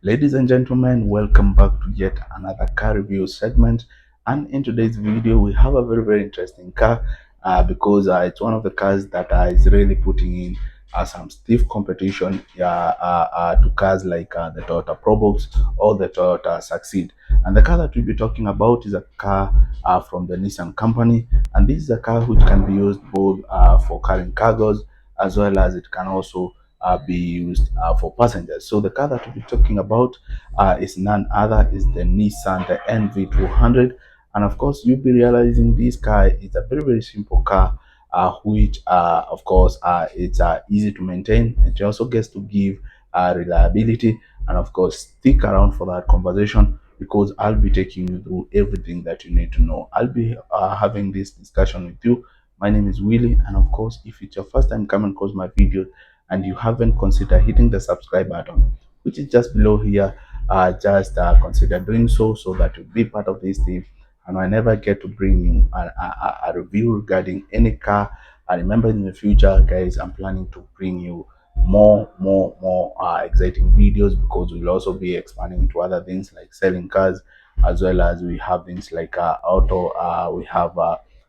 Ladies and gentlemen, welcome back to yet another car review segment. And in today's video, we have a very interesting car because it's one of the cars that is really putting in some stiff competition to cars like the Toyota Probox or the Toyota Succeed. And the car that we'll be talking about is a car from the Nissan company. And this is a car which can be used both for carrying cargos as well as it can also be used for passengers. So the car that we'll be talking about is none other is the Nissan the NV200, and of course you'll be realizing this car is a very simple car, which of course it's easy to maintain. It also gets to give reliability, and of course stick around for that conversation because I'll be taking you through everything that you need to know. I'll be having this discussion with you. My name is Willie, and of course, if it's your first time coming across my video and you haven't considered hitting the subscribe button, which is just below here, just consider doing so that you'll be part of this team. And whenever I get to bring you a review regarding any car, I remember in the future, guys, I'm planning to bring you more exciting videos because we'll also be expanding into other things like selling cars, as well as we have things like auto. We have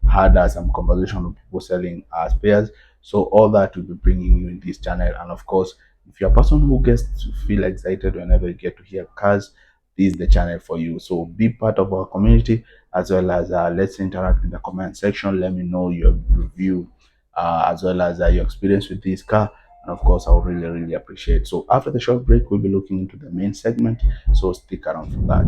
had some conversation with people selling spares. So all that will be bringing you in this channel. And of course, if you're a person who gets to feel excited whenever you get to hear cars, this is the channel for you. So be part of our community, as well as let's interact in the comment section. Let me know your review as well as your experience with this car. And of course, I would really appreciate. So after the short break, we'll be looking into the main segment. So stick around for that.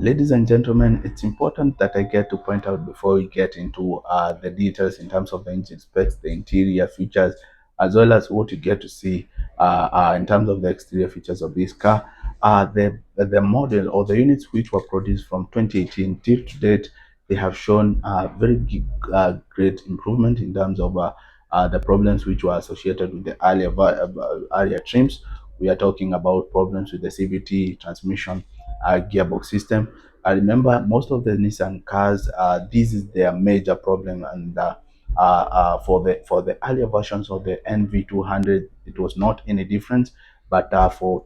Ladies and gentlemen, it's important that I get to point out before we get into the details in terms of the engine specs, the interior features, as well as what you get to see in terms of the exterior features of this car. The model or the units which were produced from 2018 till to date, they have shown great improvement in terms of the problems which were associated with the earlier trims. We are talking about problems with the CVT transmission gearbox system. I remember most of the Nissan cars, this is their major problem, and for the earlier versions of the NV200, it was not any different. But for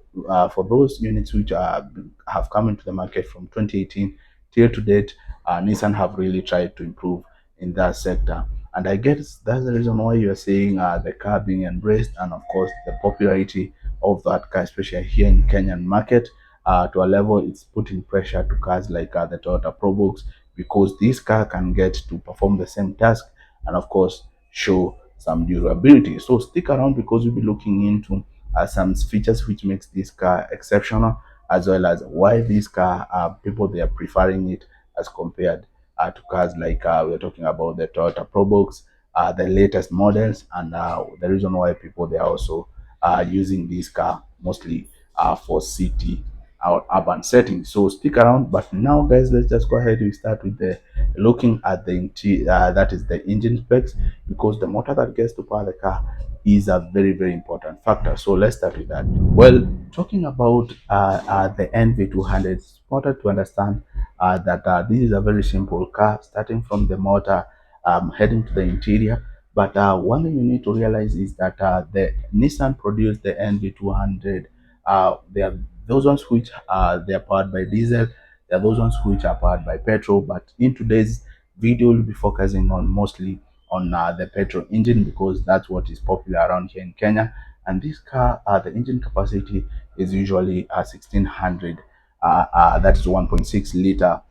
those units which have come into the market from 2018 till to date, Nissan have really tried to improve in that sector. And I guess that's the reason why you're seeing the car being embraced, and of course the popularity of that car, especially here in Kenyan market, to a level it's putting pressure to cars like the Toyota Probox, because this car can get to perform the same task and of course show some durability. So stick around because we'll be looking into some features which makes this car exceptional, as well as why this car people they are preferring it as compared to cars like we're talking about the Toyota Probox, the latest models, and the reason why people they are also using this car mostly for city or urban settings. So stick around. But now, guys, let's just go ahead and start with the looking at the that is the engine specs, because the motor that gets to power the car is a very important factor. So let's start with that. Well, talking about the NV200, it's important to understand that this is a very simple car, starting from the motor, heading to the interior. But one thing you need to realize is that the Nissan produced the NV200. They are those ones which they are powered by diesel. There are those ones which are powered by petrol. But in today's video, we'll be focusing on mostly on the petrol engine, because that's what is popular around here in Kenya. And this car, the engine capacity is usually 1600. That is 1.6 liter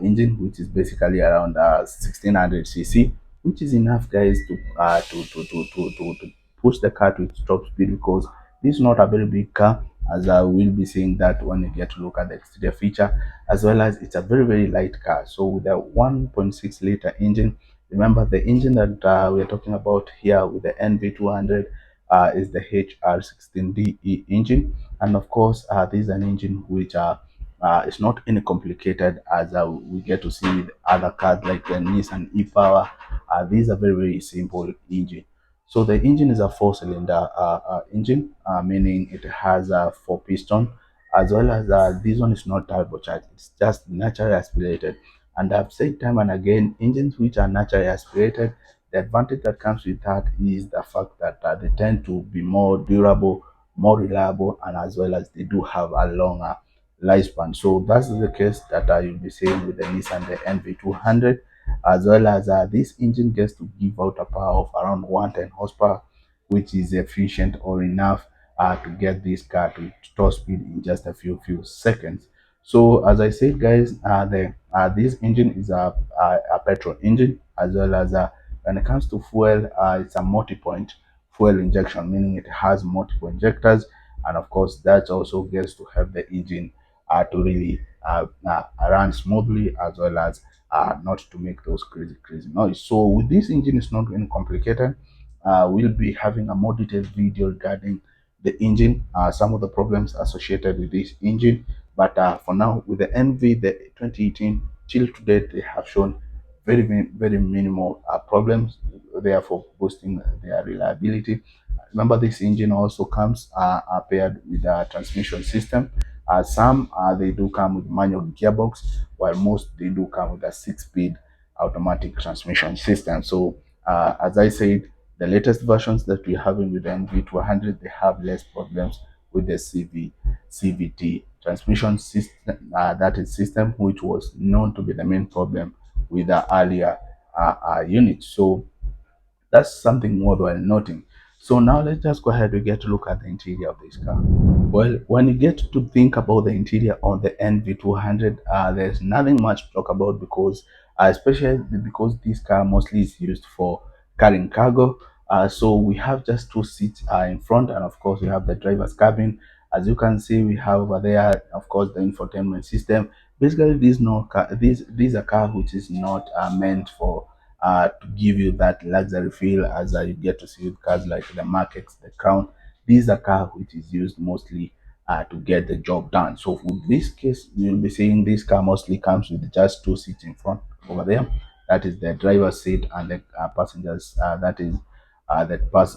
engine, which is basically around 1600 cc, which is enough, guys, to push the car to its top speed, because this is not a very big car, as I will be saying that when you get to look at the exterior feature, as well as it's a very light car. So with a 1.6 liter engine, remember the engine that we're talking about here with the NV200 is the HR16DE engine. And of course, this is an engine which is not any complicated as we get to see with other cars like the Nissan e-Power. These are very simple engine. So the engine is a four-cylinder engine, meaning it has a four piston, as well as this one is not turbocharged. It's just naturally aspirated. And I've said time and again, engines which are naturally aspirated, The advantage that comes with that is the fact that they tend to be more durable, more reliable, and as well as they do have a longer lifespan. So that's the case that you'll be seeing with the Nissan the NV200, as well as this engine gets to give out a power of around 110 horsepower, which is efficient or enough to get this car to top speed in just a few seconds. So as I said, guys, this engine is a petrol engine, as well as when it comes to fuel, it's a multi-point fuel injection, meaning it has multiple injectors, and of course that also gets to help the engine to really run smoothly, as well as not to make those crazy noise. So with this engine, it's not really complicated. We'll be having a more detailed video regarding the engine, some of the problems associated with this engine. But for now, with the NV, the 2018 till to date, they have shown very minimal problems, therefore boosting their reliability. Remember, this engine also comes paired with a transmission system. Some they do come with manual gearbox, while most they do come with a six-speed automatic transmission system. So, as I said, the latest versions that we're having with the NV200, they have less problems with the CVT transmission system. That is system which was known to be the main problem with the earlier units. So that's something worthwhile noting. So now let's just go ahead and get to look at the interior of this car. Well, when you get to think about the interior on the NV200, there's nothing much to talk about because, especially because this car mostly is used for carrying cargo. So we have just two seats in front, and of course we have the driver's cabin. As you can see, we have over there, of course, the infotainment system. Basically, this a car which is not meant for to give you that luxury feel as you get to see with cars like the Mark X, the Crown. This is a car which is used mostly to get the job done. So with this case, you'll be seeing this car mostly comes with just two seats in front over there. That is the driver's seat, and the passengers. That is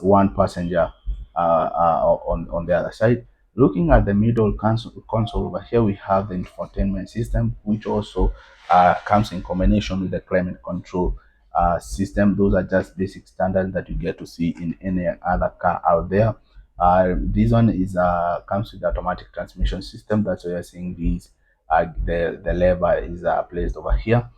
one passenger on the other side. Looking at the middle console over here, we have the infotainment system, which also comes in combination with the climate control system. Those are just basic standards that you get to see in any other car out there. This one is comes with automatic transmission system. That's why you're seeing these. The lever is placed over here.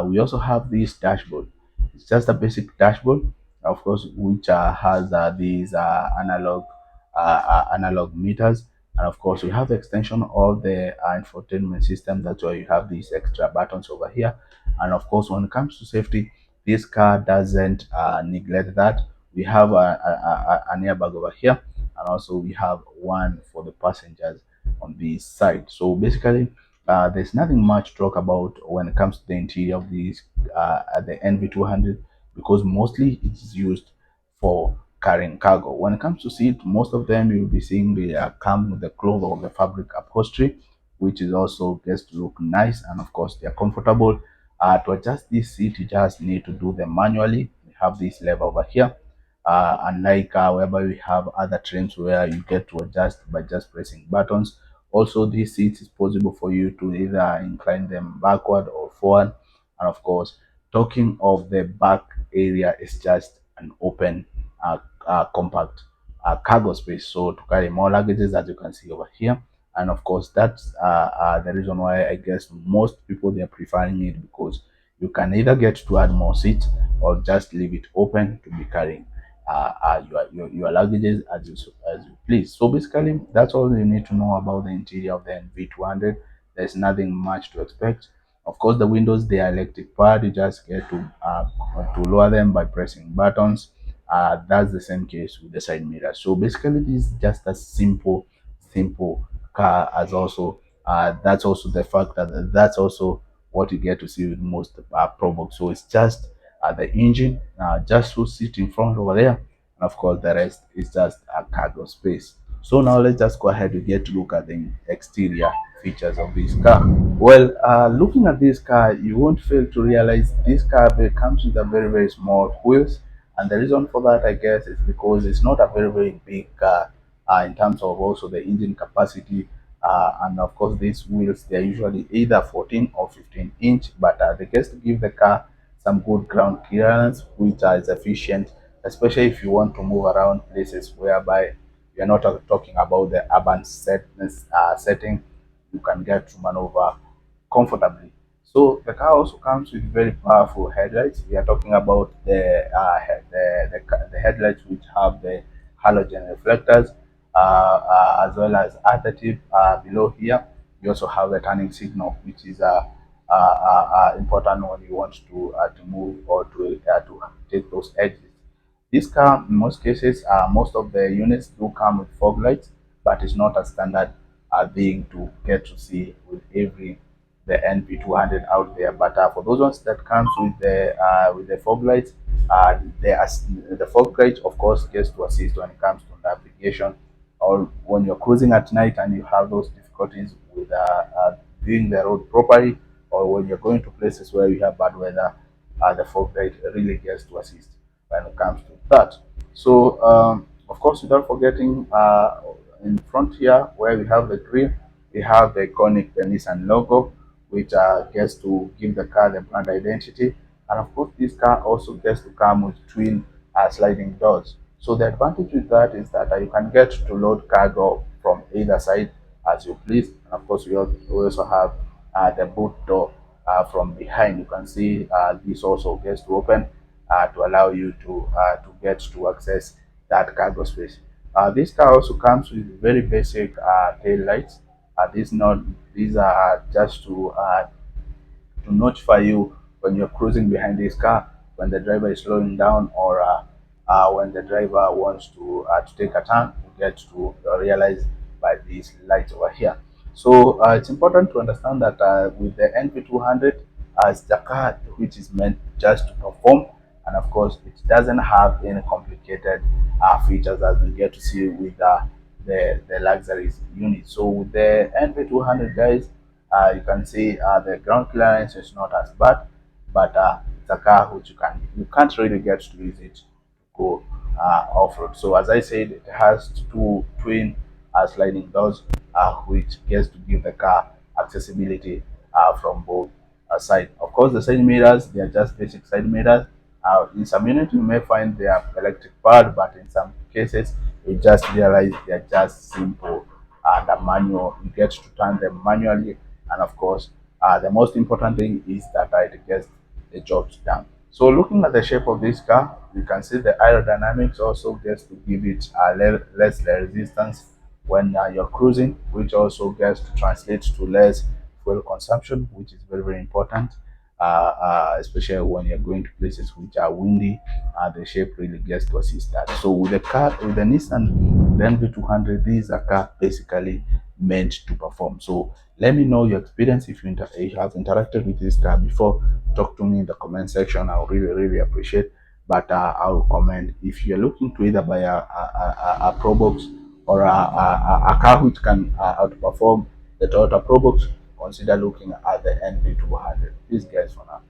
We also have this dashboard. It's just a basic dashboard, of course, which has these analog meters, and of course we have the extension of the infotainment system. That's why you have these extra buttons over here. And of course, when it comes to safety, this car doesn't neglect that. We have an airbag over here, and also we have one for the passengers on this side. So basically, there's nothing much to talk about when it comes to the interior of these the NV200, because mostly it's used for carrying cargo. When it comes to seat, most of them you'll be seeing they come with the cloth or the fabric upholstery, which is also gets to look nice, and of course they're comfortable. To adjust this seat, you just need to do them manually. We have this lever over here. Unlike whereby we have other trains where you get to adjust by just pressing buttons. Also, this seat is possible for you to either incline them backward or forward. And of course, talking of the back area, is just an open, compact cargo space. So to carry more luggages, as you can see over here. And of course, that's the reason why I guess most people they're preferring it, because you can either get to add more seats or just leave it open to be carrying your luggages as you please. So basically, that's all you need to know about the interior of the NV200. There's nothing much to expect. Of course, the windows they are electric powered. You just get to lower them by pressing buttons. That's the same case with the side mirror. So basically, this is just a simple car. As also, that's also the fact that that's also what you get to see with most products. So it's just the engine, just to sit in front over there, and of course the rest is just a cargo space. So now let's just go ahead and get to look at the exterior features of this car. Well, looking at this car, you won't fail to realize this car comes with a very small wheels, and the reason for that, I guess, is because it's not a very big car in terms of also the engine capacity. And of course, these wheels they're usually either 14 or 15 inch, but they just give the car some good ground clearance, which is efficient, especially if you want to move around places whereby you're not talking about the urban setting. You can get to maneuver comfortably. So the car also comes with very powerful headlights. We are talking about the headlights which have the halogen reflectors, as well as additive below here. You also have the turning signal, which is important when you want to move or to take those edges. This car, in most cases, most of the units do come with fog lights, but it's not a standard thing to get to see with every the NV200 out there. But for those ones that comes with the fog lights, the fog light, of course, gets to assist when it comes to navigation, or when you're cruising at night and you have those difficulties with viewing the road properly, or when you're going to places where you have bad weather, the fog light really gets to assist when it comes to that. So, of course, without forgetting, in front here where we have the grill, we have the iconic the Nissan logo, which gets to give the car the brand identity. And of course, this car also gets to come with twin sliding doors. So the advantage with that is that you can get to load cargo from either side as you please. And of course, we also have the boot door from behind. You can see this also gets to open to allow you to get to access that cargo space. This car also comes with very basic tail lights. These are just to notify you when you're cruising behind this car, when the driver is slowing down, or when the driver wants to take a turn. You get to realize by these lights over here. So it's important to understand that with the NV200, as the car which is meant just to perform, and of course it doesn't have any complicated features as we get to see with the luxuries unit. So with the NV200, guys, you can see the ground clearance is not as bad, but it's a car which you can't really get to use it to go off-road. So as I said, it has two twin sliding doors, which gets to give the car accessibility from both sides. Of course, the side mirrors, they are just basic side mirrors. In some units, you may find they are electric powered, but in some cases, you just realize they are just simple and a manual. You get to turn them manually, and of course, the most important thing is that it gets the jobs done. So looking at the shape of this car, you can see the aerodynamics also gets to give it less resistance when you're cruising, which also gets to translate to less fuel consumption, which is very, very important, especially when you're going to places which are windy. The shape really gets to assist that. So with the Nissan, the NV200, this is a car basically meant to perform. So let me know your experience. If you have interacted with this car before, talk to me in the comment section. I'll really, really appreciate. But I'll comment if you're looking to either buy a Probox or a car which can outperform the Toyota Probox. Consider looking at the NV200. These guys for now.